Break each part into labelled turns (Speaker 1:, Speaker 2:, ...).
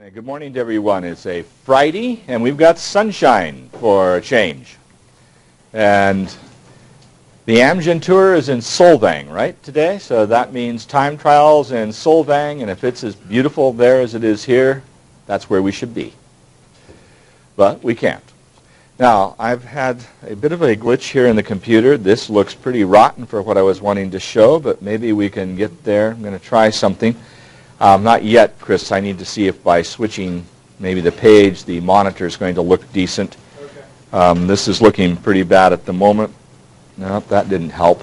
Speaker 1: And good morning to everyone. It's a Friday, and we've got sunshine for a change. And the Amgen tour is in Solvang, right, today? So that means time trials in Solvang, and if it's as beautiful there as it is here, that's where we should be. But we can't. Now, I've had a bit of a glitch here in the computer. This looks pretty rotten for what I was wanting to show, but maybe we can get there. I'm going to try something. Not yet, Chris. I need to see if by switching maybe the page, the monitor is going to look decent. Okay. This is looking pretty bad at the moment. No, that didn't help.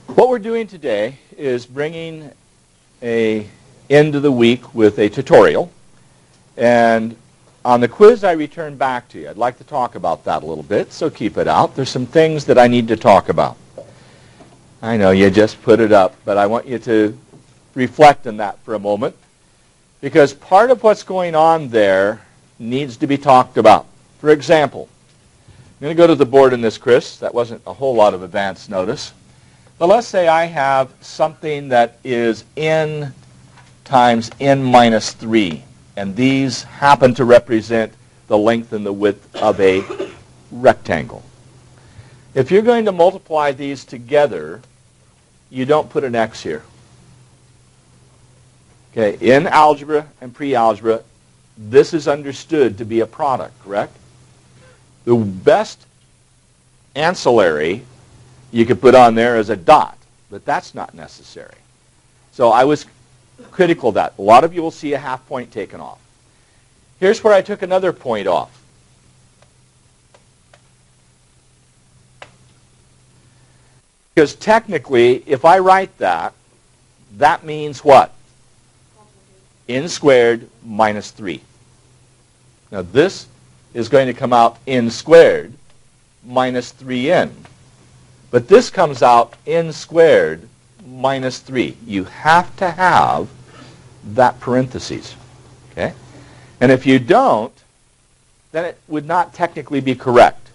Speaker 1: What we're doing today is bringing an end of the week with a tutorial. And on the quiz I return back to you. I'd like to talk about that a little bit, so keep it out. There's some things that I need to talk about. I know you just put it up, but I want you to reflect on that for a moment, because part of what's going on there needs to be talked about. For example, I'm going to go to the board in this, Chris. That wasn't a whole lot of advance notice. But let's say I have something that is n times n minus 3, and these happen to represent the length and the width of a rectangle. If you're going to multiply these together, you don't put an x here. Okay, in algebra and pre-algebra, this is understood to be a product, correct? The best ancillary you could put on there is a dot, but that's not necessary. So I was critical of that. A lot of you will see a half point taken off. Here's where I took another point off. Because technically, if I write that, that means what? N squared minus 3. Now this is going to come out n squared minus 3n. But this comes out n squared minus 3. You have to have that parentheses. Okay? And if you don't, then it would not technically be correct.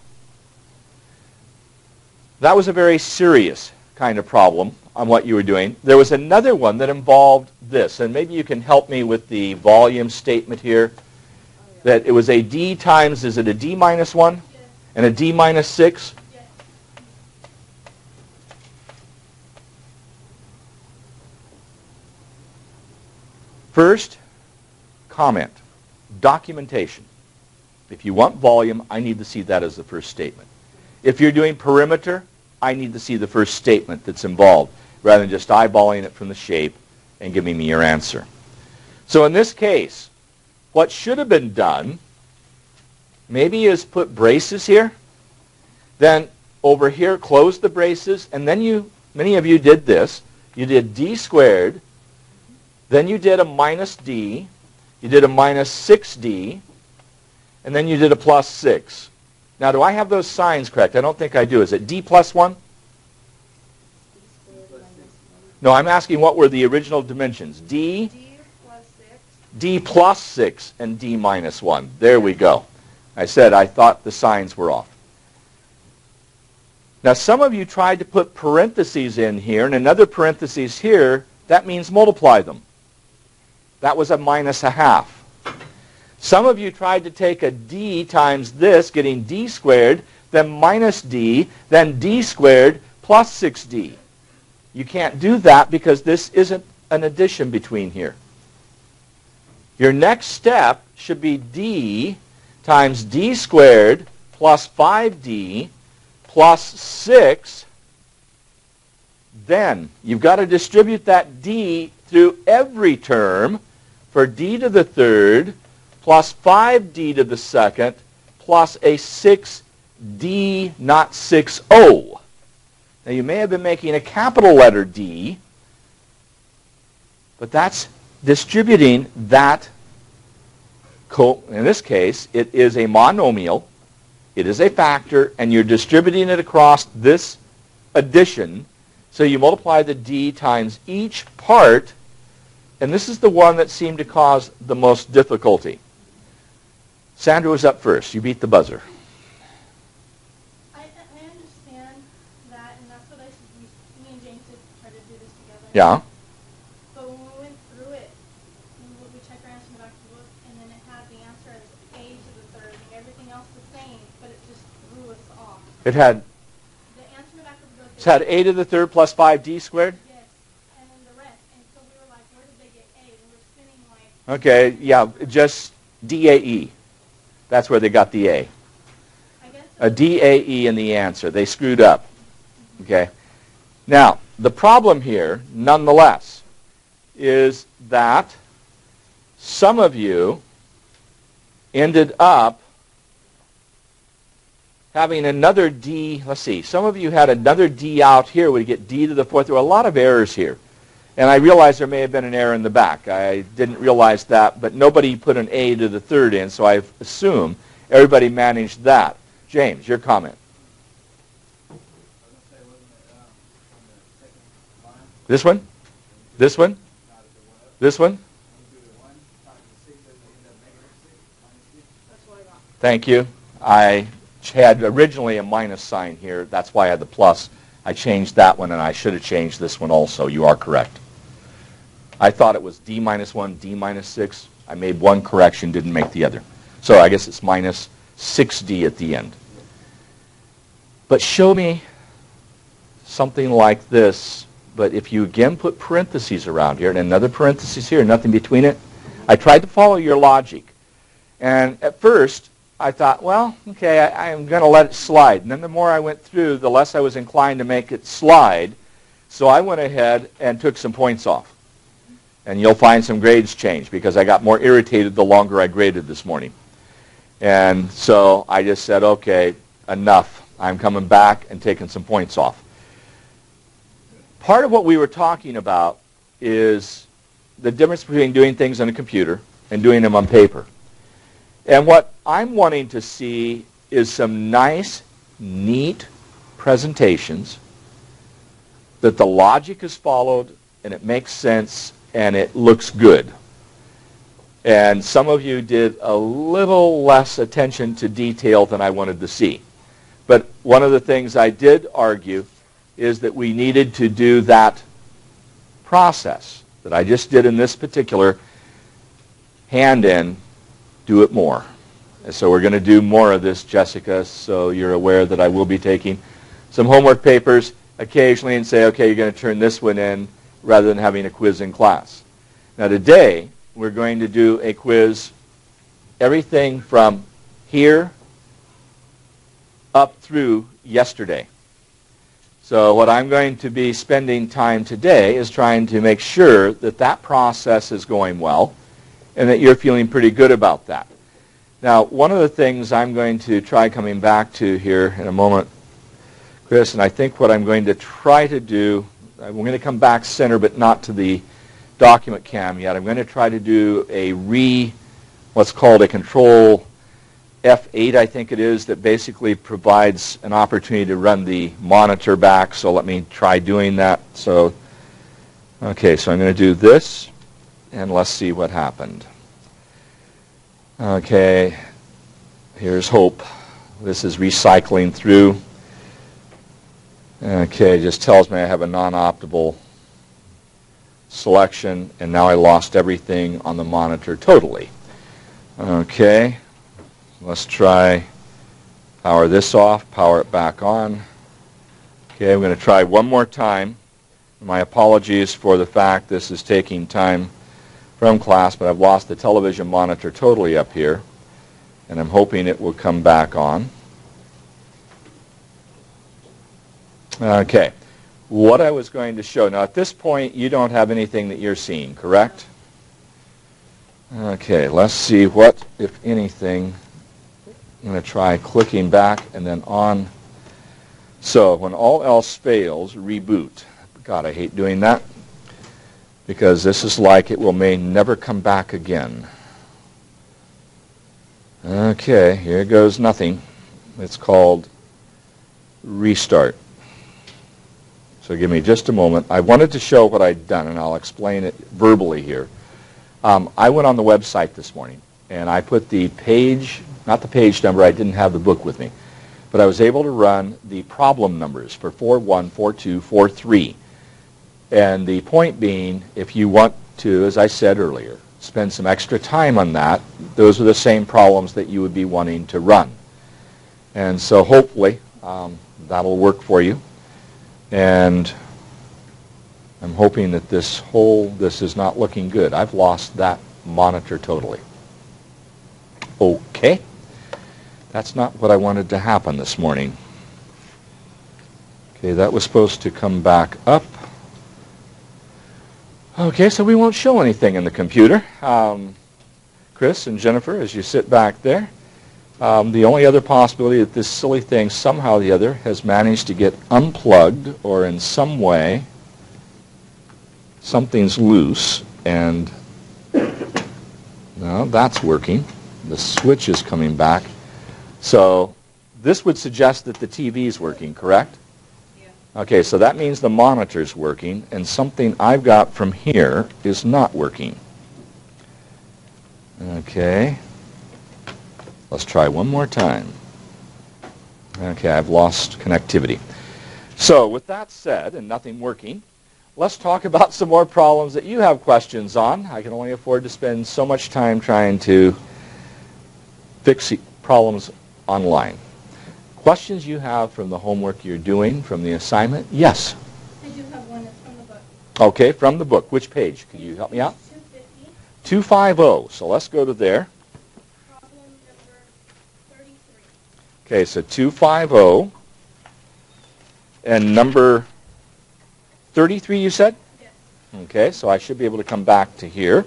Speaker 1: That was a very serious kind of problem on what you were doing. There was another one that involved this, and maybe you can help me with the volume statement here, that it was a d times, is it a d minus 1? Yes. And a d minus 6? Yes. First, comment, documentation. If you want volume, I need to see that as the first statement. If you're doing perimeter, I need to see the first statement that's involved, rather than just eyeballing it from the shape and giving me your answer. So in this case, what should have been done, maybe is put braces here, then over here close the braces, and then many of you did this. You did d squared, then you did a minus d, you did a minus 6d, and then you did a plus 6. Now, do I have those signs correct? I don't think I do. Is it d plus 1? No, I'm asking what were the original dimensions. D plus 6. D plus 6 and d minus 1. There we go. I said I thought the signs were off. Now, some of you tried to put parentheses in here and another parentheses here. That means multiply them. That was a minus a half. Some of you tried to take a d times this, getting d squared, then minus d, then d squared plus 6d. You can't do that because this isn't an addition between here. Your next step should be d times d squared plus 5d plus 6. Then you've got to distribute that d through every term for d to the third plus 5d to the second, plus a 6d, not 6o. Now, you may have been making a capital letter D, but that's distributing that, in this case, it is a monomial, it is a factor, and you're distributing it across this addition, so you multiply the d times each part, and this is the one that seemed to cause the most difficulty. Sandra was up first. You beat the buzzer.
Speaker 2: I understand that, and that's what me and James did try to do this together.
Speaker 1: Yeah.
Speaker 2: But when we went through it, we checked our answer back to look,
Speaker 1: It had,
Speaker 2: The answer in the back of the book.
Speaker 1: it had a to the third plus 5d squared?
Speaker 2: Yes, and then the rest. And so we were like, where did they get A? And we were spinning like...
Speaker 1: Okay, yeah, just DAE. That's where they got the A.
Speaker 2: I guess
Speaker 1: A DAE in the answer. They screwed up. Okay. Now, the problem here, nonetheless, is that some of you ended up having another D. Let's see. Some of you had another D out here. We get D to the fourth. There were a lot of errors here. And I realize there may have been an error in the back. I didn't realize that, but nobody put an A to the third in, so I assume everybody managed that. James, your comment. This one? This one? This one? Thank you. I had originally a minus sign here. That's why I had the plus. I changed that one, and I should have changed this one also. You are correct. I thought it was D minus 1, D minus 6. I made one correction, didn't make the other. So I guess it's minus 6D at the end. But show me something like this. But if you again put parentheses around here and another parenthesis here, nothing between it, I tried to follow your logic. And at first, I thought, well, okay, I'm going to let it slide. And then the more I went through, the less I was inclined to make it slide. So I went ahead and took some points off. And you'll find some grades change because I got more irritated the longer I graded this morning. And so I just said, okay, enough. I'm coming back and taking some points off. Part of what we were talking about is the difference between doing things on a computer and doing them on paper. And what I'm wanting to see is some nice, neat presentations that the logic is followed and it makes sense and it looks good. And some of you did a little less attention to detail than I wanted to see. But one of the things I did argue is that we needed to do that process that I just did in this particular hand-in, do it more. And so we're going to do more of this, Jessica, so you're aware that I will be taking some homework papers occasionally and say, okay, you're going to turn this one in rather than having a quiz in class. Now today, we're going to do a quiz, everything from here up through yesterday. So what I'm going to be spending time today is trying to make sure that that process is going well and that you're feeling pretty good about that. Now, one of the things I'm going to try coming back to here in a moment, Chris, and I think what I'm going to try to do, I'm going to come back center but not to the document cam yet. I'm going to try to do what's called a control F8, I think it is, that basically provides an opportunity to run the monitor back. So let me try doing that. So, okay, so I'm going to do this, and let's see what happened. Okay, here's hope. This is recycling through. Okay, it just tells me I have a non-optimal selection, and now I lost everything on the monitor totally. Okay. Let's try power this off, power it back on. Okay, I'm going to try one more time. My apologies for the fact this is taking time from class, but I've lost the television monitor totally up here, and I'm hoping it will come back on. Okay, what I was going to show. Now, at this point, you don't have anything that you're seeing, correct? Okay, let's see what, if anything. I'm going to try clicking back and then on. So when all else fails, reboot. God, I hate doing that because this is like it may never come back again. Okay, here goes nothing. It's called restart. So give me just a moment. I wanted to show what I'd done, and I'll explain it verbally here. I went on the website this morning, and I put the page, not the page number, I didn't have the book with me, but I was able to run the problem numbers for 4.1, 4.2, 4.3. And the point being, if you want to, as I said earlier, spend some extra time on that, those are the same problems that you would be wanting to run. And so hopefully that'll work for you. And I'm hoping that this is not looking good. I've lost that monitor totally. Okay. That's not what I wanted to happen this morning. Okay, that was supposed to come back up. Okay, so we won't show anything in the computer. Chris and Jennifer, as you sit back there, the only other possibility that this silly thing somehow or the other has managed to get unplugged, or in some way something's loose, and now that's working. The switch is coming back. So this would suggest that the TV is working, correct? Yeah. Okay, so that means the monitor's working, and something I've got from here is not working. Okay. Let's try one more time. Okay, I've lost connectivity. So with that said, and nothing working, let's talk about some more problems that you have questions on. I can only afford to spend so much time trying to fix problems online. Questions you have from the homework you're doing, from the assignment? Yes?
Speaker 2: I do have one. It's from the book.
Speaker 1: Okay, from the book. Which page? Could you help me out?
Speaker 2: 250.
Speaker 1: 250. So let's go to there.
Speaker 2: Problem number 33.
Speaker 1: Okay, so 250. And number 33, you said?
Speaker 2: Yes.
Speaker 1: Okay, so I should be able to come back to here.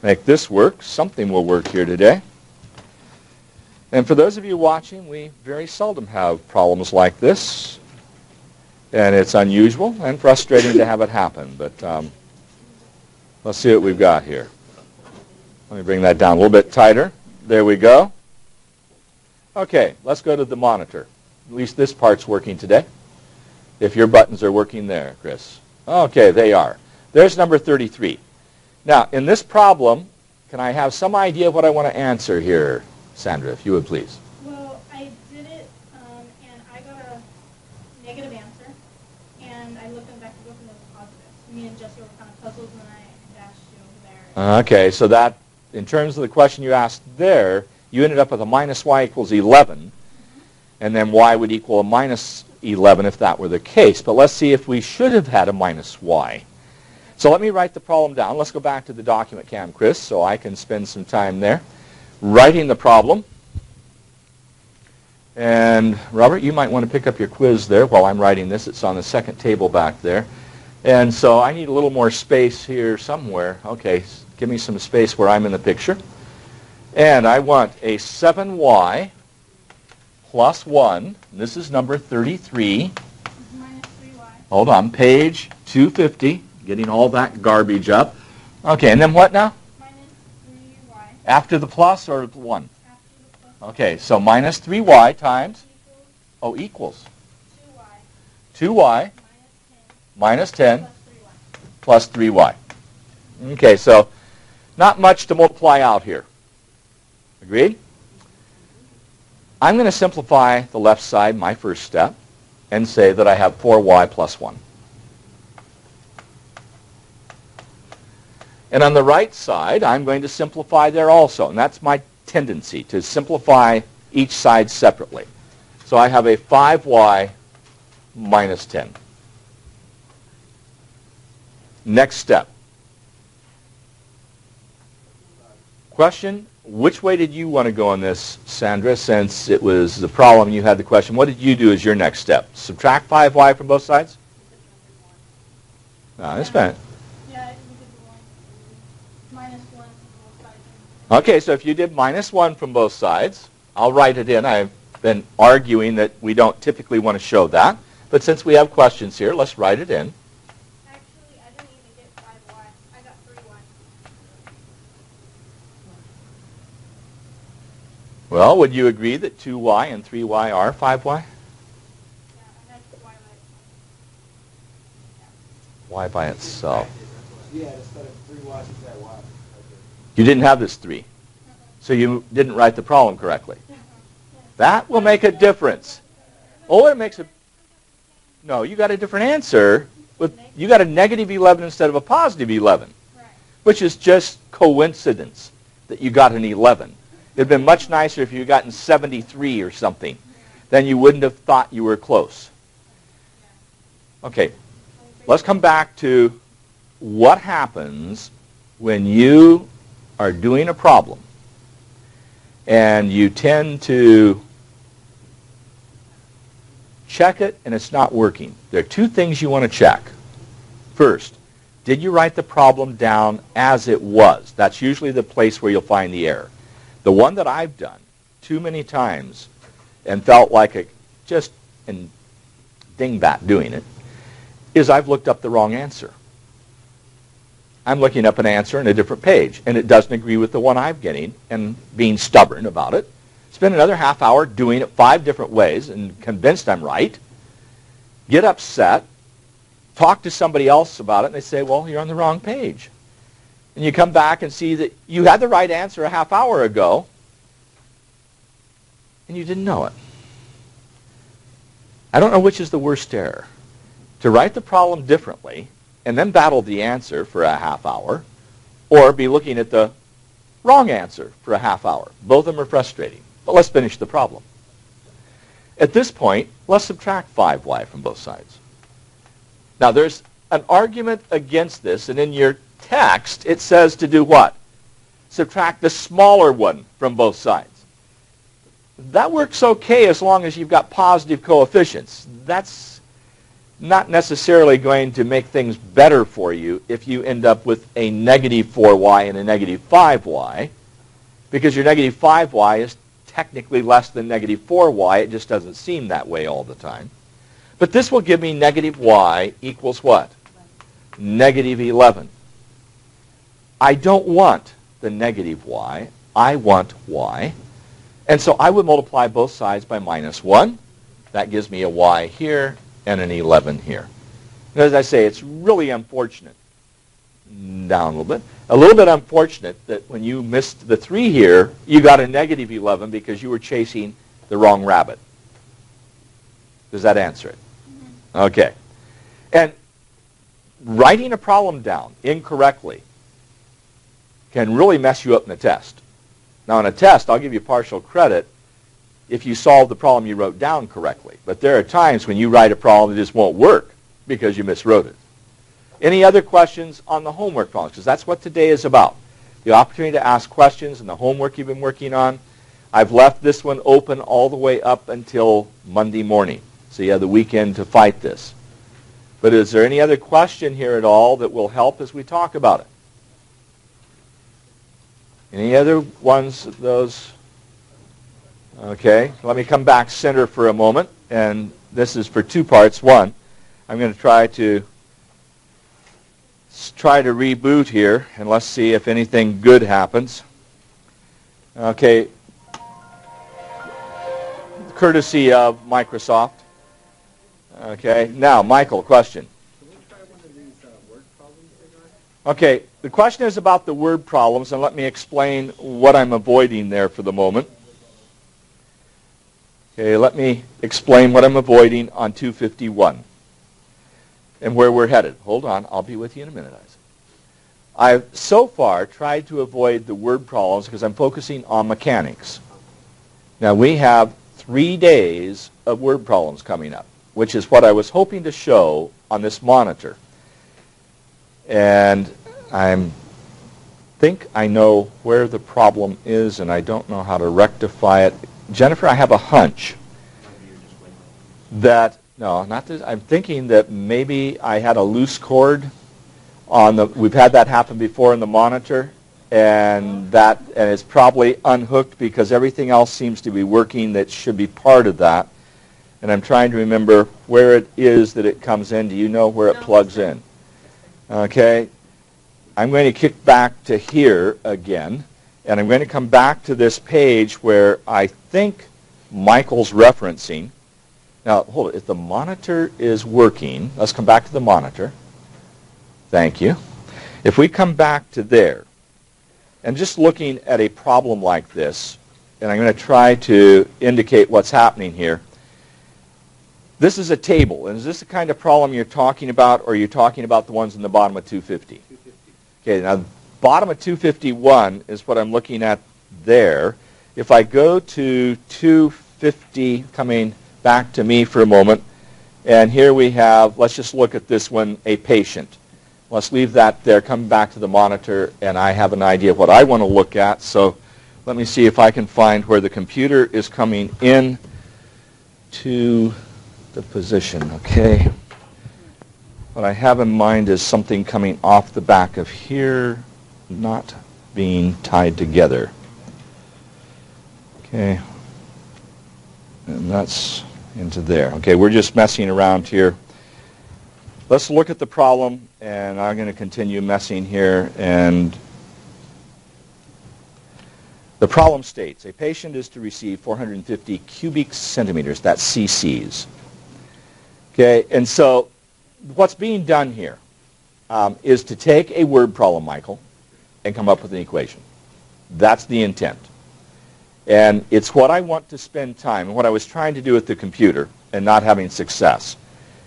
Speaker 1: Make this work. Something will work here today. And for those of you watching, we very seldom have problems like this. And it's unusual and frustrating to have it happen. But let's see what we've got here. Let me bring that down a little bit tighter. There we go. Okay, let's go to the monitor. At least this part's working today. If your buttons are working there, Chris. Okay, they are. There's number 33. Now, in this problem, can I have some idea of what I want to answer here? Sandra, if you would please.
Speaker 2: Well, I did it, and I got a negative answer, and I looked in the back of the book and it was positive. Me and Jesse were kind of puzzled when I dashed you over there.
Speaker 1: Okay, so that, in terms of the question you asked there, you ended up with a minus y equals 11, and then y would equal a minus 11 if that were the case. But let's see if we should have had a minus y. So let me write the problem down. Let's go back to the document cam, Chris, so I can spend some time there writing the problem. And Robert, you might want to pick up your quiz there while I'm writing this. It's on the second table back there. And so I need a little more space here somewhere. Okay, give me some space where I'm in the picture. And I want a 7y plus 1. And this is number 33.
Speaker 2: Minus 3y.
Speaker 1: Hold on, page 250. Getting all that garbage up. Okay, and then what now?
Speaker 2: Minus 3y.
Speaker 1: After the plus or 1?
Speaker 2: After the plus.
Speaker 1: Okay, so minus 3y times, equals
Speaker 2: 2y.
Speaker 1: 2y
Speaker 2: Minus 10.
Speaker 1: minus 10
Speaker 2: Plus 3y.
Speaker 1: plus 3y. Okay, so not much to multiply out here. Agreed? I'm going to simplify the left side, my first step, and say that I have 4y plus 1. And on the right side, I'm going to simplify there also. And that's my tendency, to simplify each side separately. So I have a 5y minus 10. Next step. Question, which way did you want to go on this, Sandra, since it was the problem you had the question? What did you do as your next step? Subtract 5y from both sides? No, it's fine.
Speaker 2: Yeah, we did the 1. Minus 1 from both sides.
Speaker 1: Okay, so if you did minus 1 from both sides, I'll write it in. I've been arguing that we don't typically want to show that. But since we have questions here, let's write it in.
Speaker 2: Actually, I didn't even get 5y. I got 3y.
Speaker 1: Well, would you agree that 2y and 3y are 5y?
Speaker 2: Yeah, I had y by
Speaker 1: Y by itself.
Speaker 3: Yeah, instead of 3y, you said y.
Speaker 1: You didn't have this 3. So you didn't write the problem correctly. That will make a difference. Oh, it makes a... No, you got a different answer. You got a negative 11 instead of a positive 11,
Speaker 2: Right.
Speaker 1: which is just coincidence that you got an 11. It would have been much nicer if you had gotten 73 or something. then you wouldn't have thought you were close. Okay, let's come back to what happens when you are doing a problem and you tend to check it and it's not working. There are two things you want to check. First, did you write the problem down as it was? That's usually the place where you'll find the error. The one that I've done too many times and felt like a just a dingbat doing it is I've looked up the wrong answer. I'm looking up an answer on a different page, and it doesn't agree with the one I'm getting, and being stubborn about it. Spend another half hour doing it 5 different ways and convinced I'm right. Get upset. Talk to somebody else about it, and they say, well, you're on the wrong page. And you come back and see that you had the right answer a half hour ago, and you didn't know it. I don't know which is the worst error. To write the problem differently and then battle the answer for a half hour, or be looking at the wrong answer for a half hour. Both of them are frustrating. But let's finish the problem. At this point, let's subtract 5y from both sides. Now, there's an argument against this, and in your text, it says to do what? Subtract the smaller one from both sides. That works okay as long as you've got positive coefficients. That's not necessarily going to make things better for you if you end up with a negative 4y and a negative 5y, because your negative 5y is technically less than negative 4y. It just doesn't seem that way all the time. But this will give me negative y equals what? Negative 11. I don't want the negative y. I want y. And so I would multiply both sides by minus 1. That gives me a y here and an 11 here. And as I say, it's really unfortunate. Down a little bit unfortunate that when you missed the 3 here, you got a negative 11 because you were chasing the wrong rabbit. Does that answer it? Mm-hmm. Okay. And writing a problem down incorrectly can really mess you up in a test. Now, in a test, I'll give you partial credit if you solve the problem you wrote down correctly. But there are times when you write a problem that just won't work because you miswrote it. Any other questions on the homework problems? Because that's what today is about. The opportunity to ask questions and the homework you've been working on. I've left this one open all the way up until Monday morning. So you have the weekend to fight this. But is there any other question here at all that will help as we talk about it? Any other ones of those? Okay, let me come back center for a moment, and this is for 2 parts. One, I'm going to try to reboot here, and let's see if anything good happens. Okay, courtesy of Microsoft. Okay, now, Michael, question.
Speaker 3: Can we try one of these word problems they got?
Speaker 1: Okay, the question is about the word problems, and let me explain what I'm avoiding there for the moment. Okay, let me explain what I'm avoiding on 251 and where we're headed. Hold on, I'll be with you in a minute, Isaac. I've so far tried to avoid the word problems because I'm focusing on mechanics. Now, we have 3 days of word problems coming up, which is what I was hoping to show on this monitor. And I think I know where the problem is, and I don't know how to rectify it. Jennifer, I have a hunch that, no, not this, I'm thinking that maybe I had a loose cord on the, we've had that happen before in the monitor, and it's probably unhooked because everything else seems to be working that should be part of that. And I'm trying to remember where it is that it comes in. Do you know where it plugs in? Okay. I'm going to kick back to here again. And I'm going to come back to this page where I think Michael's referencing. Now, hold it. If the monitor is working, let's come back to the monitor. Thank you. If we come back to there, and just looking at a problem like this, and I'm going to try to indicate what's happening here. This is a table. And is this the kind of problem you're talking about, or are you talking about the ones in the bottom of 250?
Speaker 3: 250.
Speaker 1: Okay, now bottom of 251 is what I'm looking at there. If I go to 250, coming back to me for a moment. And here we have, let's just look at this one, a patient. Let's leave that there, come back to the monitor, and I have an idea of what I want to look at. So let me see if I can find where the computer is coming in to the position, okay? What I have in mind is something coming off the back of here, not being tied together. Okay, and that's into there. Okay, we're just messing around here. Let's look at the problem, and I'm going to continue messing here. And the problem states, a patient is to receive 450 cubic centimeters, that's cc's. Okay, and so what's being done here is to take a word problem, Michael, and come up with an equation. That's the intent. And it's what I want to spend time, and what I was trying to do with the computer and not having success,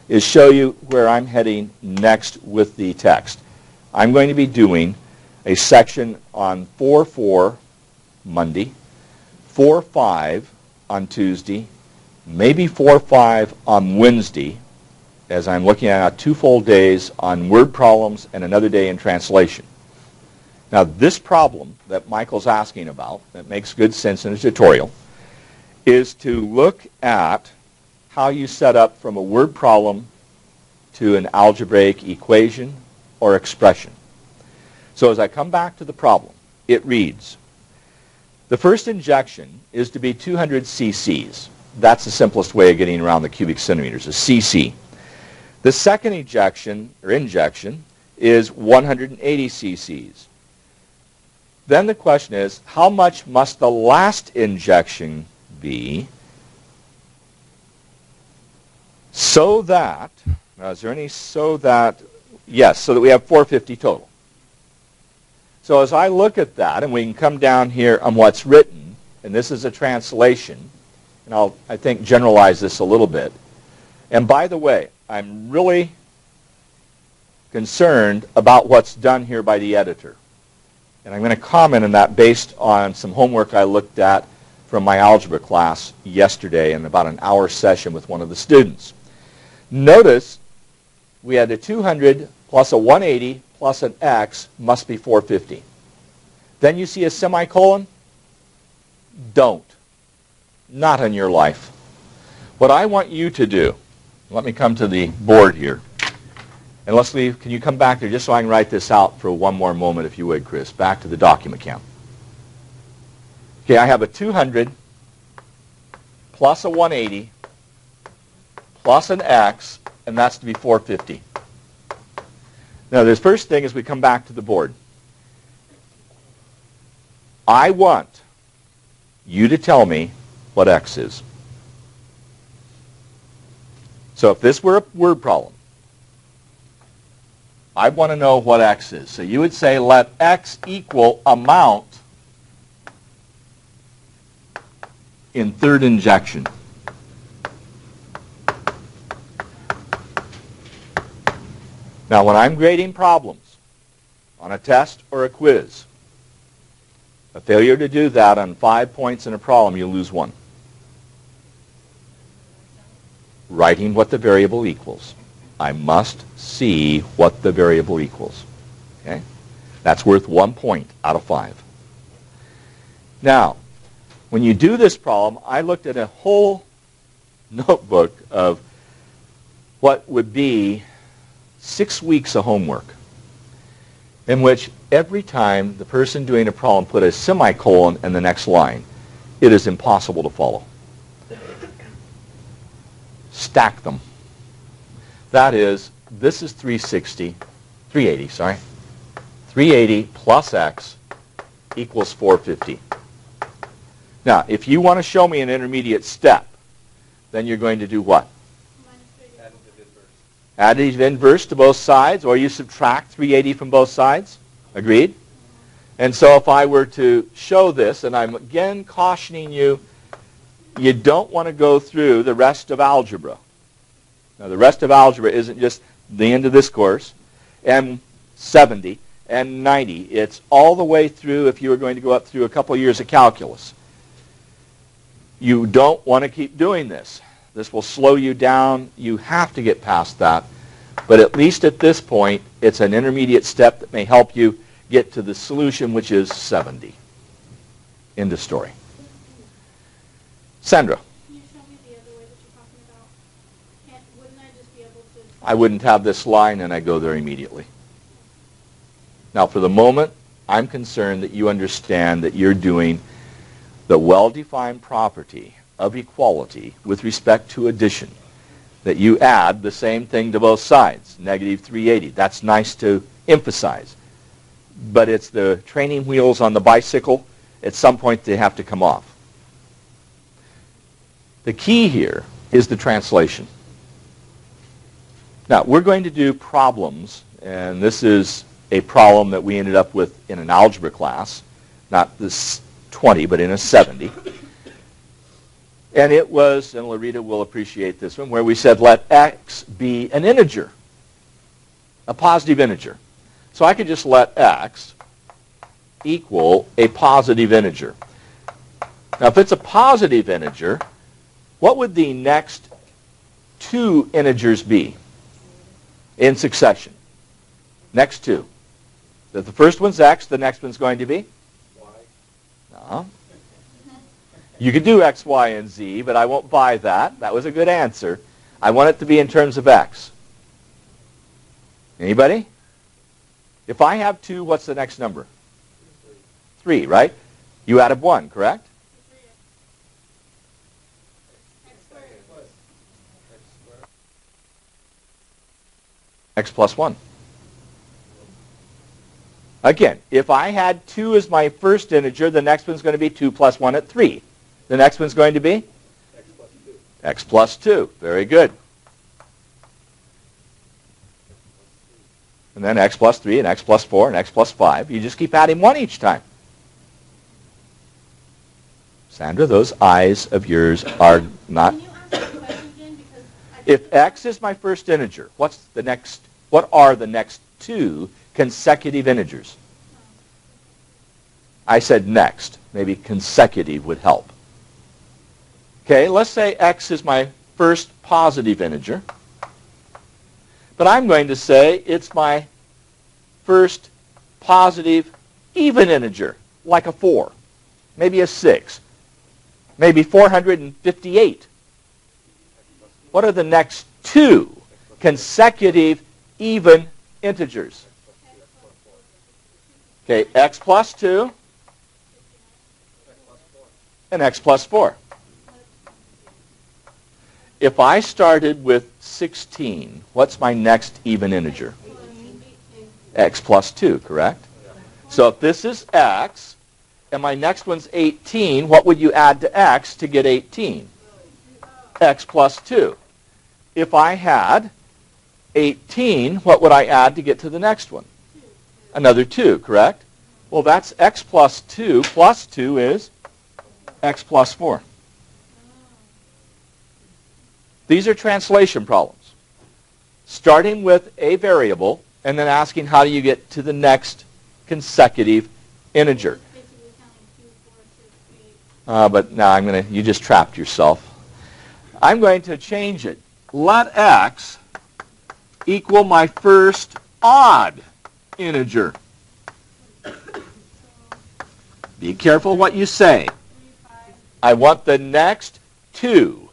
Speaker 1: is show you where I'm heading next with the text. I'm going to be doing a section on 4-4 Monday, 4-5 on Tuesday, maybe 4-5 on Wednesday, as I'm looking at 2 full days on word problems and another day in translation. Now, this problem that Michael's asking about, that makes good sense in a tutorial, is to look at how you set up from a word problem to an algebraic equation or expression. So as I come back to the problem, it reads, the first injection is to be 200 cc's. That's the simplest way of getting around the cubic centimeters, a cc. The second injection is 180 cc's. Then the question is, how much must the last injection be so that, now is there any so that, yes, so that we have 450 total. So as I look at that, and we can come down here on what's written, and this is a translation, and I'll, I think, generalize this a little bit. And by the way, I'm really concerned about what's done here by the editor. And I'm going to comment on that based on some homework I looked at from my algebra class yesterday in about an hour session with one of the students. Notice we had a 200 plus a 180 plus an x must be 450. Then you see a semicolon? Don't. Not in your life. What I want you to do, let me come to the board here. And let's leave, can you come back there just so I can write this out for one more moment, if you would, Chris. Back to the document count. Okay, I have a 200 plus a 180 plus an x, and that's to be 450. Now, the first thing is we come back to the board. I want you to tell me what x is. So if this were a word problem, I want to know what x is. So you would say let x equal amount in third injection. Now when I'm grading problems on a test or a quiz, a failure to do that on 5 points in a problem, you lose 1. Writing what the variable equals. I must see what the variable equals. Okay? That's worth 1 point out of 5. Now, when you do this problem, I looked at a whole notebook of what would be 6 weeks of homework, in which every time the person doing a problem put a semicolon in the next line, it is impossible to follow. Stack them. That is, this is 380 plus x equals 450. Now, if you want to show me an intermediate step, then you're going to do what? Additive inverse to both sides, or you subtract 380 from both sides. Agreed? And so if I were to show this, and I'm again cautioning you, you don't want to go through the rest of algebra. Now, the rest of algebra isn't just the end of this course, and 70, and 90. It's all the way through if you were going to go up through a couple years of calculus. You don't want to keep doing this. This will slow you down. You have to get past that. But at least at this point, it's an intermediate step that may help you get to the solution, which is 70. End of story. Sandra.
Speaker 2: Can you show me the other way that you're talking about? Wouldn't I just be able to...
Speaker 1: I wouldn't have this line, and I go there immediately. Now, for the moment, I'm concerned that you understand that you're doing the well-defined property of equality with respect to addition, that you add the same thing to both sides, negative 380. That's nice to emphasize. But it's the training wheels on the bicycle. At some point, they have to come off. The key here is the translation. Now, we're going to do problems, and this is a problem that we ended up with in an algebra class, not this 20, but in a 70. And it was, and Larita will appreciate this one, where we said let x be an integer, a positive integer. So I could just let x equal a positive integer. Now, if it's a positive integer, what would the next two integers be in succession? Next two. If the first one's x, the next one's going to be?
Speaker 3: Y.
Speaker 1: No. You could do x, y, and z, but I won't buy that. That was a good answer. I want it to be in terms of x. Anybody? If I have 2, what's the next number? 3, right? You added 1, correct? X plus 1. Again, if I had 2 as my first integer, the next one's going to be 2 plus 1 at 3. The next one's going to be?
Speaker 3: X plus 2.
Speaker 1: X plus 2. Very good. And then x plus 3 and x plus 4 and x plus 5. You just keep adding 1 each time. Sandra, those eyes of yours are not...
Speaker 2: Can you ask the question again? Because
Speaker 1: If x is my first integer, what are the next two consecutive integers? I said next. Maybe consecutive would help. Okay, let's say x is my first positive integer. But I'm going to say it's my first positive even integer, like a 4, maybe a 6, maybe 458. What are the next two consecutive even integers? Okay, x plus 2 and x plus 4. If I started with 16, what's my next even integer? X plus 2, correct? So if this is x, and my next one's 18, what would you add to x to get 18? X plus 2. If I had 18, what would I add to get to the next one? Another 2, correct? Well, that's x plus 2 is x plus 4. These are translation problems. Starting with a variable and then asking how do you get to the next consecutive integer. But now you just trapped yourself. I'm going to change it. Let x equal my first odd integer. Be careful what you say. I want the next two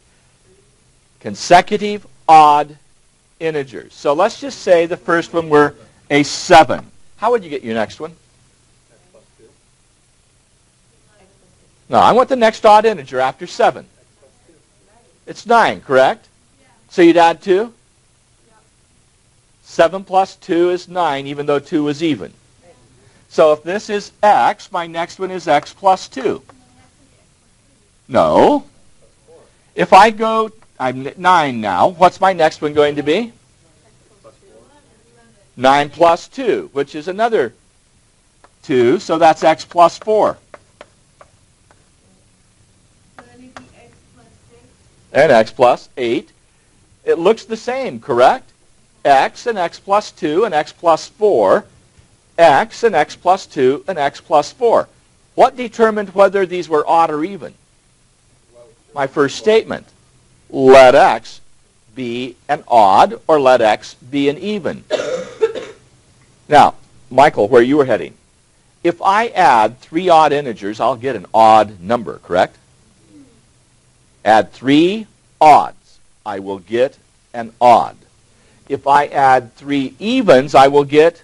Speaker 1: consecutive odd integers. So let's just say the first one were a 7. How would you get your next one?
Speaker 3: X plus 2.
Speaker 1: No, I want the next odd integer after 7.
Speaker 3: X plus 2.
Speaker 1: It's 9, correct?
Speaker 2: Yeah.
Speaker 1: So you'd add 2?
Speaker 2: Yeah.
Speaker 1: 7 plus 2 is 9, even though 2 is even. So if this is x, my next one is x plus 2. No. If I go, I'm at 9 now, what's my next one going to be? 9 plus 2, which is another 2, so that's x plus 4. And x plus 8. It looks the same, correct? X and x plus 2 and x plus 4. X and x plus 2 and x plus 4. What determined whether these were odd or even? My first statement. let x be an odd or let x be an even. Now, Michael, where you were heading, if I add 3 odd integers, I'll get an odd number, correct? Add 3 odds, I will get an odd. If I add 3 evens, I will get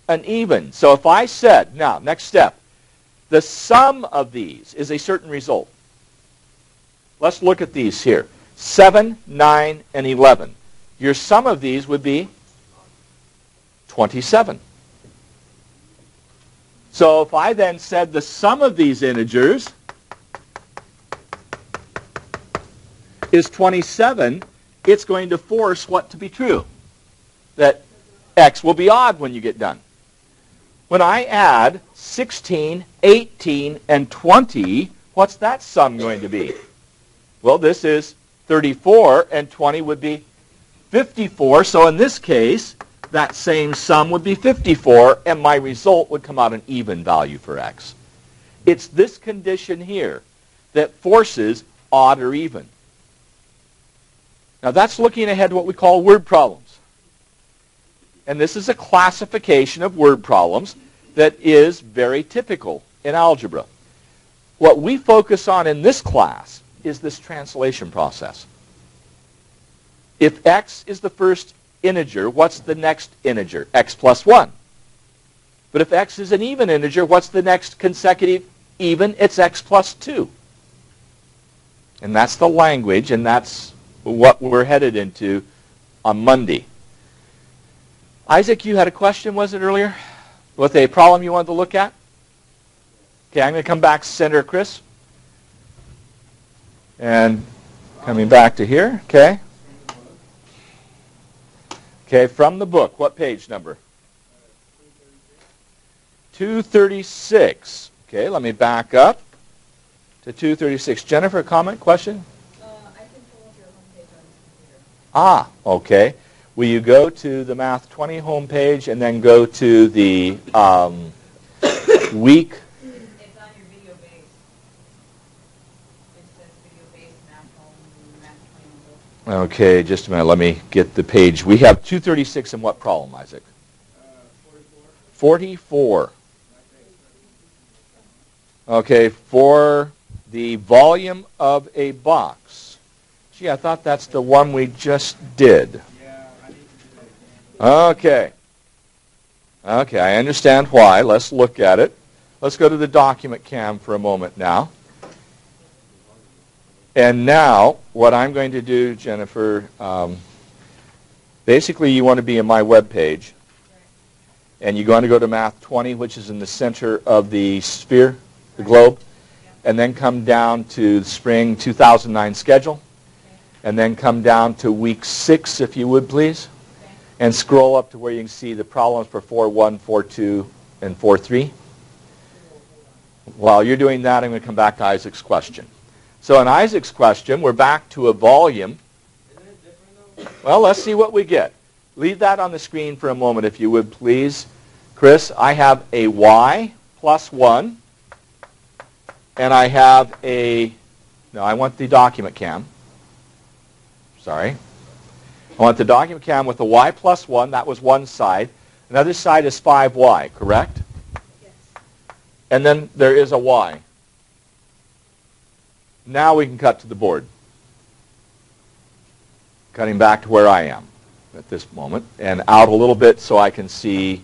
Speaker 1: an even. So if I said, now, next step, the sum of these is a certain result. Let's look at these here. 7, 9, and 11. Your sum of these would be 27. So if I then said the sum of these integers is 27, it's going to force what to be true? That x will be odd when you get done. When I add 16, 18, and 20, what's that sum going to be? Well, this is 34, and 20 would be 54. So in this case, that same sum would be 54, and my result would come out an even value for x. It's this condition here that forces odd or even. Now that's looking ahead to what we call word problems. And this is a classification of word problems that is very typical in algebra. What we focus on in this class is this translation process. If x is the first integer, what's the next integer? X plus 1. But if x is an even integer, what's the next consecutive even? It's x plus 2. And that's the language, and that's what we're headed into on Monday. Isaac, you had a question, was it earlier? With a problem you wanted to look at? Okay, I'm going to come back center, Chris. And coming back to here, okay. Okay, from the book, what page number? 236. Okay, let me back up to 236. Jennifer, comment, question?
Speaker 4: I can pull up your homepage on the computer.
Speaker 1: Ah, okay. Will you go to the Math 20 homepage and then go to the week?
Speaker 4: It's on your video base. It says video base, Math Home, Math 20 book.
Speaker 1: Okay, just a minute. Let me get the page. We have 236 in what problem, Isaac? 44. Okay, for the volume of a box. Gee, I thought that's the one we just did. Okay. Okay, I understand why. Let's look at it. Let's go to the document cam for a moment now. And now, what I'm going to do, Jennifer, basically you want to be in my web page. And you're going to go to Math 20, which is in the center of the sphere, the globe. And then come down to the spring 2009 schedule. And then come down to week 6, if you would, please. And scroll up to where you can see the problems for 4.1, 4.2, and 4.3. While you're doing that, I'm going to come back to Isaac's question. So in Isaac's question, we're back to a volume. Well, let's see what we get. Leave that on the screen for a moment, if you would, please. Chris, I have a y plus 1. And I have a, no, I want the document cam. Sorry. I want the document cam with the y plus 1. That was one side. Another side is 5y, correct?
Speaker 2: Yes.
Speaker 1: And then there is a y. Now we can cut to the board. Cutting back to where I am at this moment. And out a little bit so I can see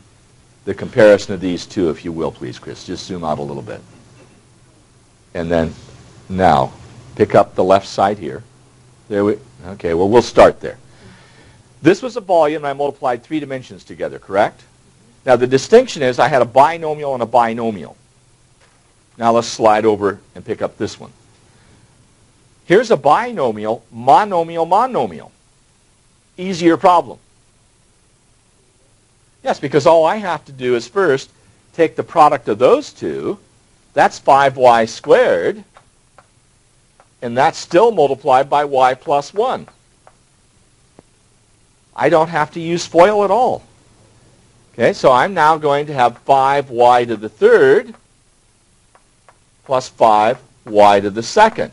Speaker 1: the comparison of these two, if you will, please, Chris. Just zoom out a little bit. And then now pick up the left side here. There we, okay, well, we'll start there. This was a volume, and I multiplied 3 dimensions together, correct? Now, the distinction is I had a binomial and a binomial. Now, let's slide over and pick up this one. Here's a binomial, monomial, monomial. Easier problem. Yes, because all I have to do is first take the product of those two. That's 5y squared. And that's still multiplied by y plus 1. I don't have to use FOIL at all. Okay, so I'm now going to have 5y to the third plus 5y to the second.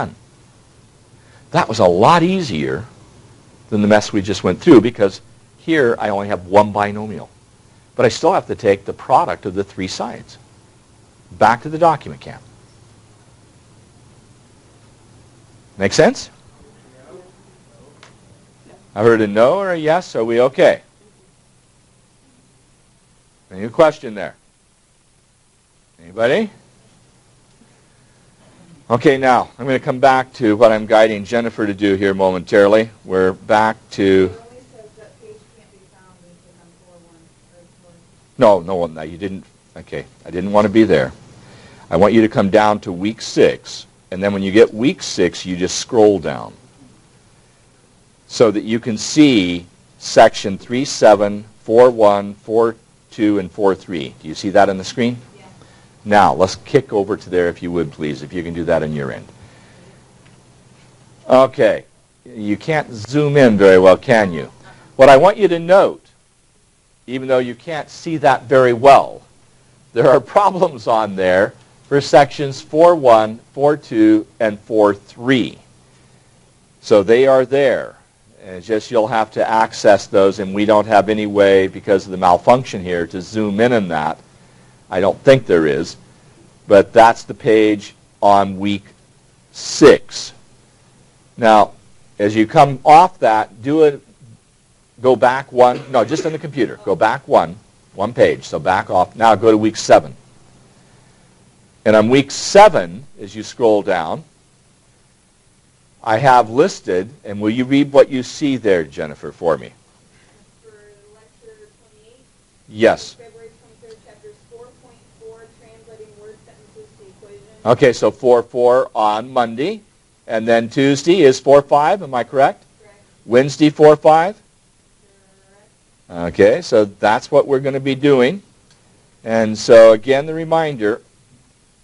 Speaker 1: done. That was a lot easier than the mess we just went through, because here I only have one binomial. But I still have to take the product of the three sides. Back to the document camp. Make sense? I heard a no or a yes. Are we okay? Any question there? Anybody? Okay, now I'm going to come back to what I'm guiding Jennifer to do here momentarily. We're back to... No, you didn't. Okay, I didn't want to be there. I want you to come down to week 6, and then when you get week 6, you just scroll down so that you can see section 3.7, 4.1, 4.2, and 4.3. Do you see that on the screen? Yeah. Now, let's kick over to there if you would, please, if you can do that on your end. Okay, you can't zoom in very well, can you? What I want you to note, even though you can't see that very well, there are problems on there for sections 4.1, 4.2, and 4.3. So they are there. And it's just you'll have to access those, and we don't have any way, because of the malfunction here, to zoom in on that. I don't think there is. But that's the page on week 6. Now, as you come off that, go back one. No, just on the computer. Go back one page. So back off. Now go to week 7. And on week 7, as you scroll down, I have listed, and will you read what you see there, Jennifer, for me?
Speaker 2: For lecture 28?
Speaker 1: Yes.
Speaker 2: February 23rd, chapters 4.4, translating word sentences to equations.
Speaker 1: Okay, so 4.4 on Monday, and then Tuesday is 4.5, am I correct?
Speaker 2: Correct.
Speaker 1: Wednesday 4.5?
Speaker 2: Correct.
Speaker 1: Okay, so that's what we're going to be doing. And so again, the reminder,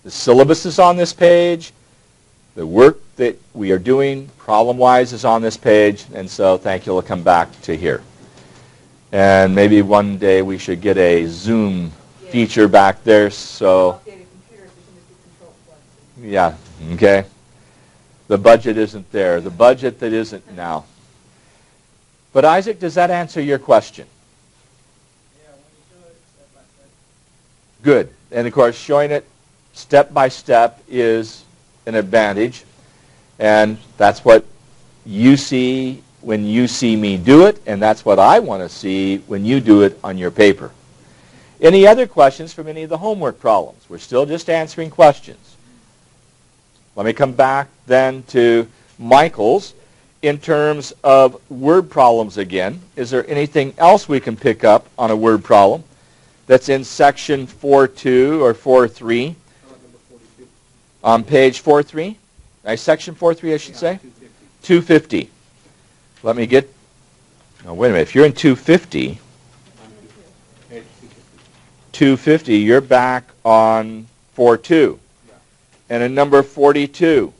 Speaker 1: the syllabus is on this page. The work that we are doing problem-wise is on this page, and so thank you. We'll come back to here. And maybe one day we should get a Zoom feature back there. So, yeah, okay. The budget isn't there. The budget that isn't now. But Isaac, does that answer your question?
Speaker 3: Yeah, when you show it step by step.
Speaker 1: Good. And of course, showing it step by step is an advantage, and that's what you see when you see me do it, and that's what I want to see when you do it on your paper. Any other questions from any of the homework problems? We're still just answering questions. Let me come back then to Michael's in terms of word problems again. Is there anything else we can pick up on a word problem that's in section 4.2 or 4.3? On page 4.3? Section 4.3, I should say? 250. Let me get... No, wait a minute. If you're in 250, 250, you're back on 4.2. And in number 42.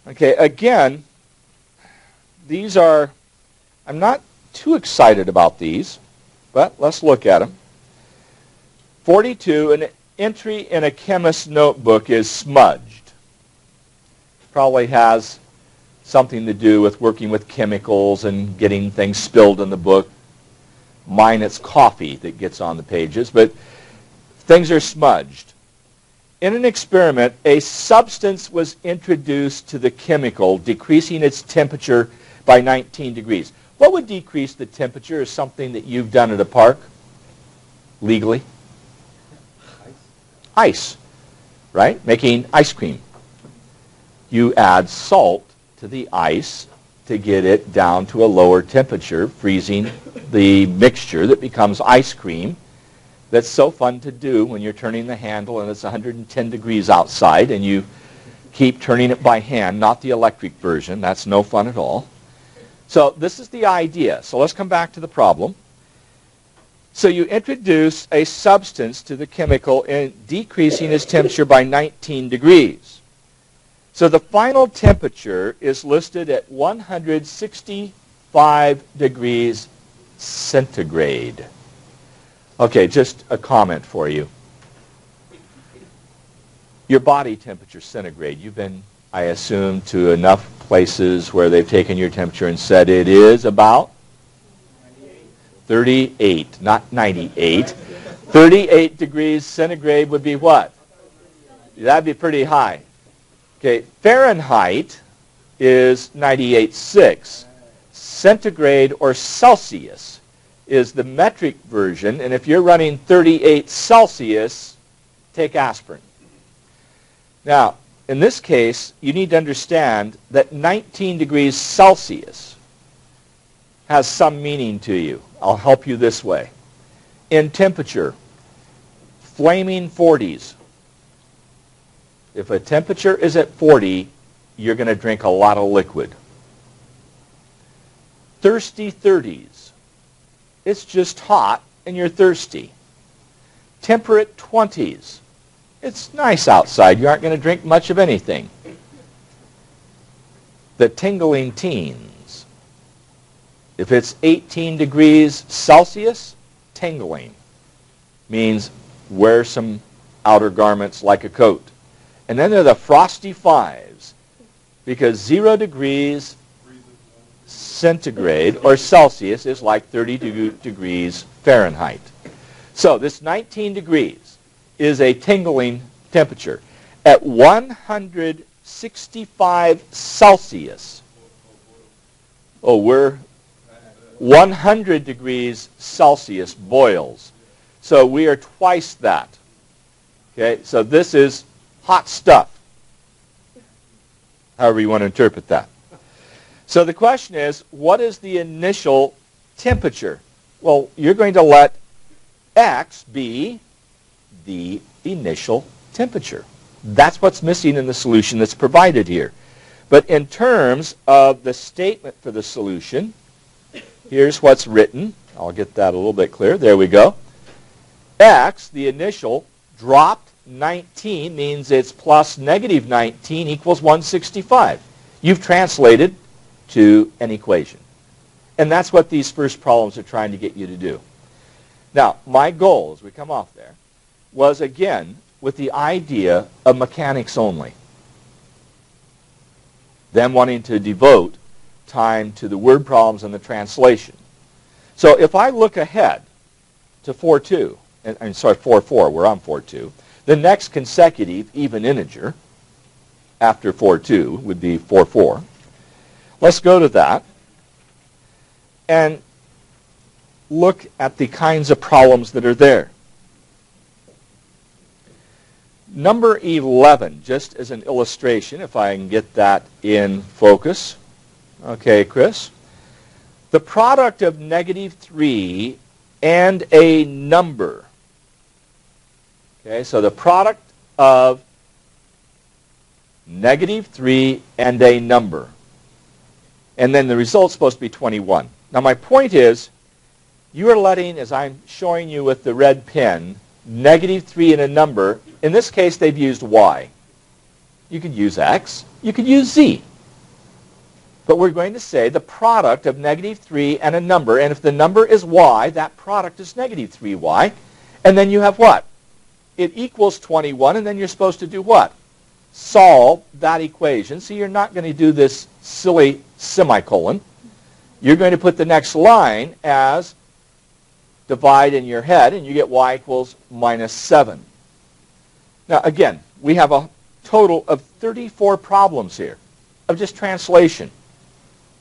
Speaker 1: Okay, again, these are... I'm not too excited about these, but let's look at them. 42, an entry in a chemist's notebook is smudged. Probably has something to do with working with chemicals and getting things spilled in the book. Mine, it's coffee that gets on the pages, but things are smudged. In an experiment, a substance was introduced to the chemical, decreasing its temperature by 19 degrees. What would decrease the temperature is something that you've done at a park, legally? Ice, right? Making ice cream. You add salt to the ice to get it down to a lower temperature, freezing the mixture that becomes ice cream. That's so fun to do when you're turning the handle and it's 110 degrees outside and you keep turning it by hand, not the electric version. That's no fun at all. So this is the idea. So let's come back to the problem. So you introduce a substance to the chemical in decreasing its temperature by 19 degrees. So the final temperature is listed at 165 degrees centigrade. Okay, just a comment for you. Your body temperature centigrade. You've been, I assume, to enough places where they've taken your temperature and said it is about 38, not 98. 38 degrees centigrade would be what? That'd be pretty high. Okay, Fahrenheit is 98.6. Centigrade or Celsius is the metric version, and if you're running 38 Celsius, take aspirin. Now, in this case, you need to understand that 19 degrees Celsius has some meaning to you. I'll help you this way. In temperature, flaming 40s. If a temperature is at 40, you're going to drink a lot of liquid. Thirsty 30s. It's just hot and you're thirsty. Temperate 20s. It's nice outside. You aren't going to drink much of anything. The tingling teens. If it's 18 degrees Celsius, tingling means wear some outer garments like a coat. And then there are the frosty fives, because 0 degrees centigrade or Celsius is like 30 degrees Fahrenheit. So this 19 degrees is a tingling temperature. At 165 Celsius, we're 100 degrees Celsius boils. So we are twice that. Okay, so this is hot stuff, however you want to interpret that. So the question is, what is the initial temperature? Well, you're going to let X be the initial temperature. That's what's missing in the solution that's provided here. But in terms of the statement for the solution, here's what's written. I'll get that a little bit clearer. There we go. X, the initial, dropped 19 means it's plus negative 19 equals 165. You've translated to an equation. And that's what these first problems are trying to get you to do. Now, my goal, as we come off there, was again with the idea of mechanics only. Them wanting to devote time to the word problems and the translation. So if I look ahead to 4.2, I'm sorry, 4.4, we're on 4.2, the next consecutive even integer after 4.2 would be 4.4. Let's go to that and look at the kinds of problems that are there. Number 11, just as an illustration, if I can get that in focus. Okay, Chris. The product of negative 3 and a number. Okay, so the product of negative 3 and a number. And then the result's supposed to be 21. Now my point is, you are letting, as I'm showing you with the red pen, negative 3 and a number. In this case, they've used y. You could use x. You could use z. But we're going to say the product of negative 3 and a number. And if the number is y, that product is negative 3y. And then you have what? It equals 21. And then you're supposed to do what? Solve that equation. So you're not going to do this silly semicolon. You're going to put the next line as divide in your head, and you get y equals minus 7. Now, again, we have a total of 34 problems here of just translation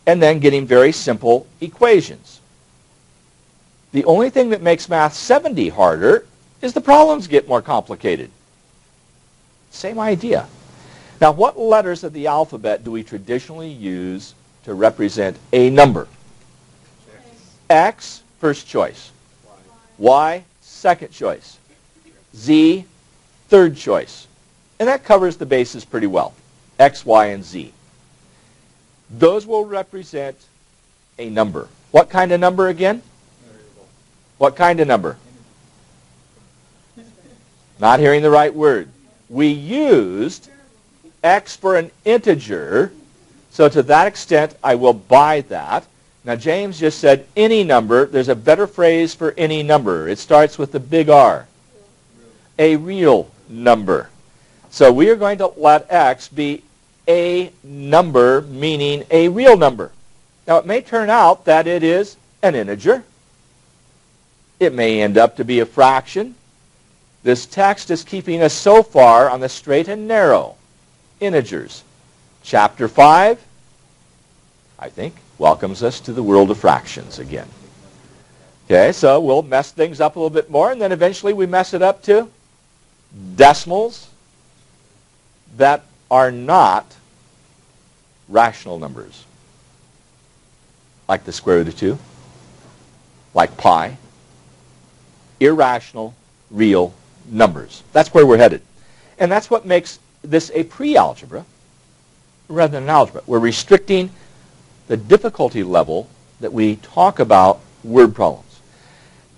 Speaker 1: and then getting very simple equations. The only thing that makes math 70 harder is the problems get more complicated. Same idea. Now, what letters of the alphabet do we traditionally use to represent a number? X, first choice. Y, second choice. Z, third choice. And that covers the bases pretty well. X, Y, and Z. Those will represent a number. What kind of number again?
Speaker 3: Variable.
Speaker 1: What kind of number? Not hearing the right word. We used X for an integer, so to that extent I will buy that. Now James just said any number. There's a better phrase for any number. It starts with the big R. A real number. So we are going to let x be a number, meaning a real number. Now, it may turn out that it is an integer. It may end up to be a fraction. This text is keeping us so far on the straight and narrow. Integers. Chapter 5, I think, welcomes us to the world of fractions again. Okay, so we'll mess things up a little bit more, and then eventually we mess it up to decimals that are not rational numbers, like the square root of 2, like pi, irrational, real numbers. That's where we're headed. And that's what makes this a pre-algebra rather than an algebra. We're restricting the difficulty level that we talk about word problems.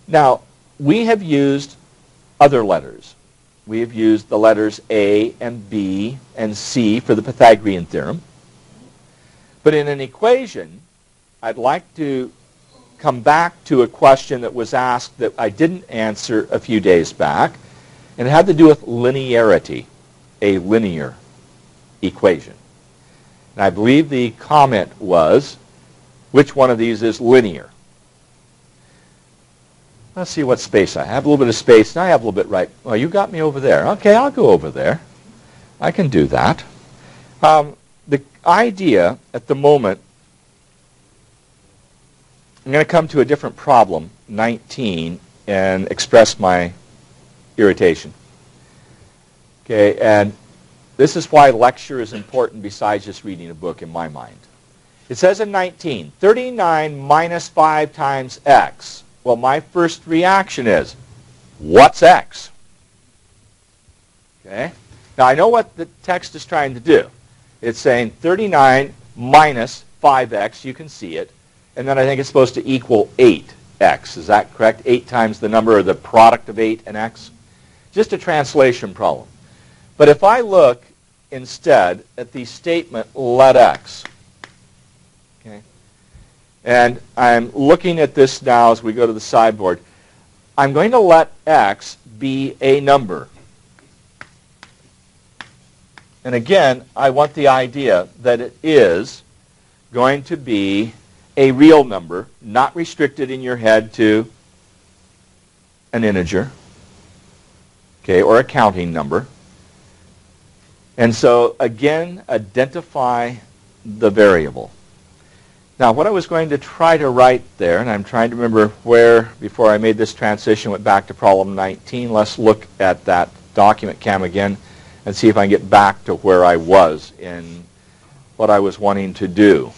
Speaker 1: Now, we have used other letters. We have used the letters A and B and C for the Pythagorean theorem. But in an equation, I'd like to come back to a question that was asked that I didn't answer a few days back, and it had to do with linearity, a linear equation. And I believe the comment was, which one of these is linear? Let's see what space I have. A little bit of space, and I have a little bit right. Well, you got me over there. Okay, I'll go over there. I can do that. The idea at the moment, I'm going to come to a different problem, 19, and express my irritation. Okay, and this is why lecture is important besides just reading a book in my mind. It says in 19, 39 minus 5 times x. Well, my first reaction is, what's x? Okay? Now, I know what the text is trying to do. It's saying 39 minus 5x, you can see it, and then I think it's supposed to equal 8x. Is that correct? 8 times the number or the product of 8 and x? Just a translation problem. But if I look instead at the statement, let x, okay, and I'm looking at this now as we go to the sideboard, I'm going to let x be a number. And again, I want the idea that it is going to be a real number, not restricted in your head to an integer, okay, or a counting number. And so, again, identify the variable. Now, what I was going to try to write there, and I'm trying to remember where, before I made this transition, went back to problem 19. Let's look at that document cam again and see if I can get back to where I was in what I was wanting to do.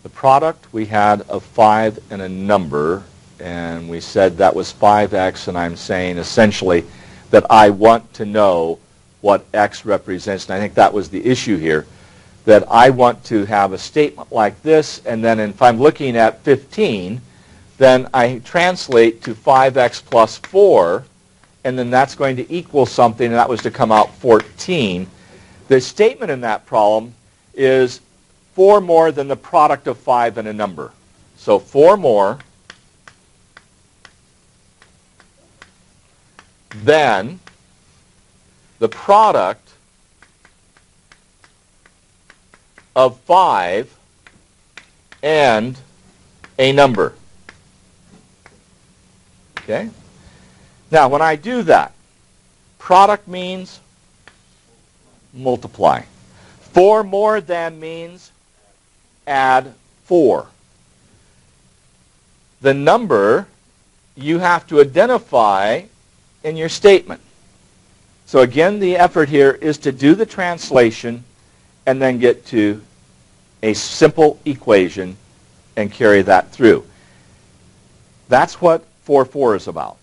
Speaker 1: The product we had of 5 and a number, and we said that was 5x, and I'm saying essentially that I want to know what x represents, and I think that was the issue here, that I want to have a statement like this, and then if I'm looking at 15, then I translate to 5x plus 4, and then that's going to equal something, and that was to come out 14. The statement in that problem is 4 more than the product of 5 and a number. So 4 more than the product of 5 and a number. Okay? Now, when I do that, product means multiply. 4 more than means add 4. The number you have to identify in your statement. So again, the effort here is to do the translation and then get to a simple equation and carry that through. That's what 4-4 is about.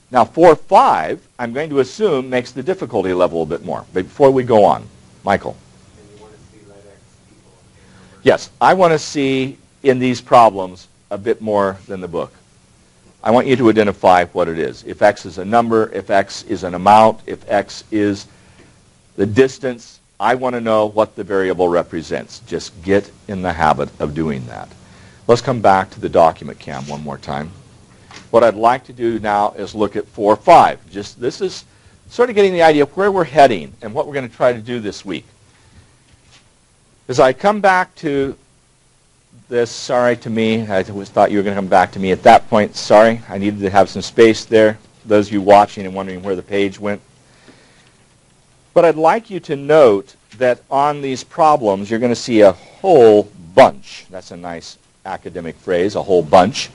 Speaker 1: Now 4-5, I'm going to assume, makes the difficulty level a bit more. But before we go on, Michael.
Speaker 3: And you want to see let x equal a number?
Speaker 1: Yes, I want to see in these problems a bit more than the book. I want you to identify what it is. If x is a number, if x is an amount, if x is the distance, I want to know what the variable represents. Just get in the habit of doing that. Let's come back to the document cam one more time. What I'd like to do now is look at 4-5. This is sort of getting the idea of where we're heading and what we're going to try to do this week. As I come back to this, sorry to me, I thought you were going to come back to me at that point. Sorry, I needed to have some space there. Those of you watching and wondering where the page went. But I'd like you to note that on these problems, you're going to see a whole bunch. That's a nice academic phrase, a whole bunch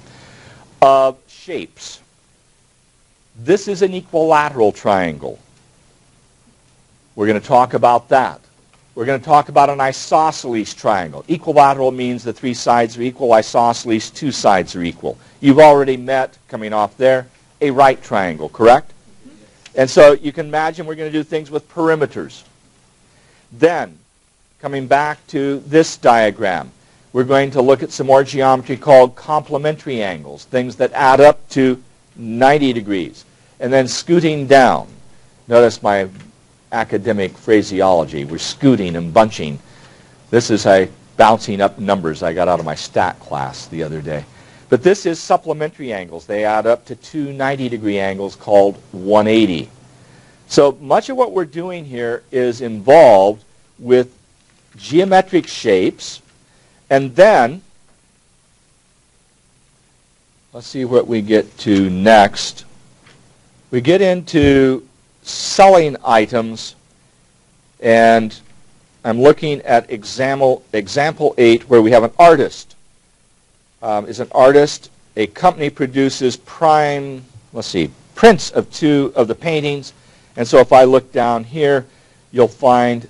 Speaker 1: of shapes. This is an equilateral triangle. We're going to talk about that. We're going to talk about an isosceles triangle. Equilateral means the three sides are equal. Isosceles, two sides are equal. You've already met, coming off there, a right triangle, correct? And so you can imagine we're going to do things with perimeters. Then, coming back to this diagram, we're going to look at some more geometry called complementary angles, things that add up to 90 degrees. And then scooting down. Notice my academic phraseology. We're scooting and bunching. This is bouncing up numbers I got out of my stat class the other day. But this is supplementary angles. They add up to two 90-degree angles called 180. So much of what we're doing here is involved with geometric shapes. And then, let's see what we get to next. We get into selling items, and I'm looking at example 8 where we have an artist. Is an artist. A company produces prints of 2 of the paintings. And so if I look down here, you'll find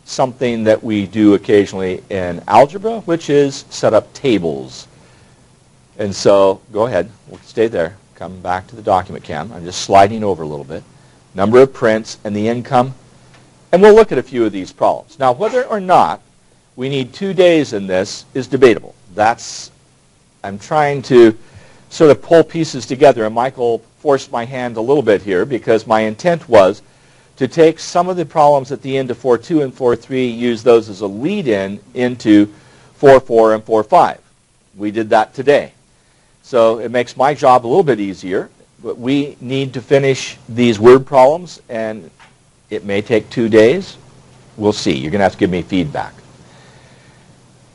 Speaker 1: something that we do occasionally in algebra, which is set up tables. And so go ahead. We'll stay there. Come back to the document cam. I'm just sliding over a little bit. Number of prints and the income. And we'll look at a few of these problems. Now, whether or not we need 2 days in this is debatable. I'm trying to sort of pull pieces together, and Michael forced my hand a little bit here because my intent was to take some of the problems at the end of 4.2 and 4.3, use those as a lead-in into 4.4 and 4.5. We did that today. So it makes my job a little bit easier, but we need to finish these word problems, and it may take 2 days. We'll see. You're going to have to give me feedback.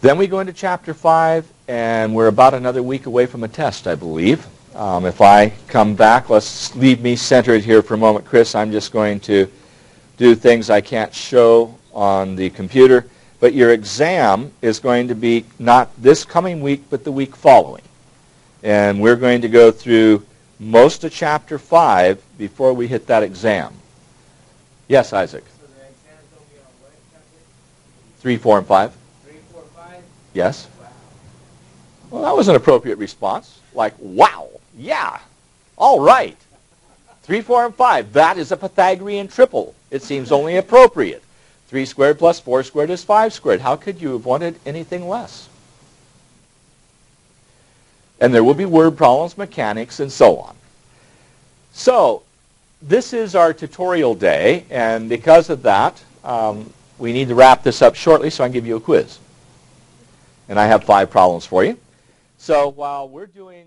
Speaker 1: Then we go into Chapter 5, and we're about another week away from a test, I believe. If I come back, let's leave me centered here for a moment, Chris. I'm just going to do things I can't show on the computer. But your exam is going to be not this coming week, but the week following. And we're going to go through most of Chapter 5 before we hit that exam. Yes, Isaac?
Speaker 3: So the exams will be on what chapter?
Speaker 1: 3, 4, and 5.
Speaker 3: 3, 4, 5?
Speaker 1: Yes.
Speaker 3: Wow.
Speaker 1: Well, that was an appropriate response. Like, wow, yeah, all right. 3, 4, and 5. That is a Pythagorean triple. It seems only appropriate. 3 squared plus 4 squared is 5 squared. How could you have wanted anything less? And there will be word problems, mechanics, and so on. So this is our tutorial day, and because of that, we need to wrap this up shortly so I can give you a quiz. And I have 5 problems for you. So while we're doing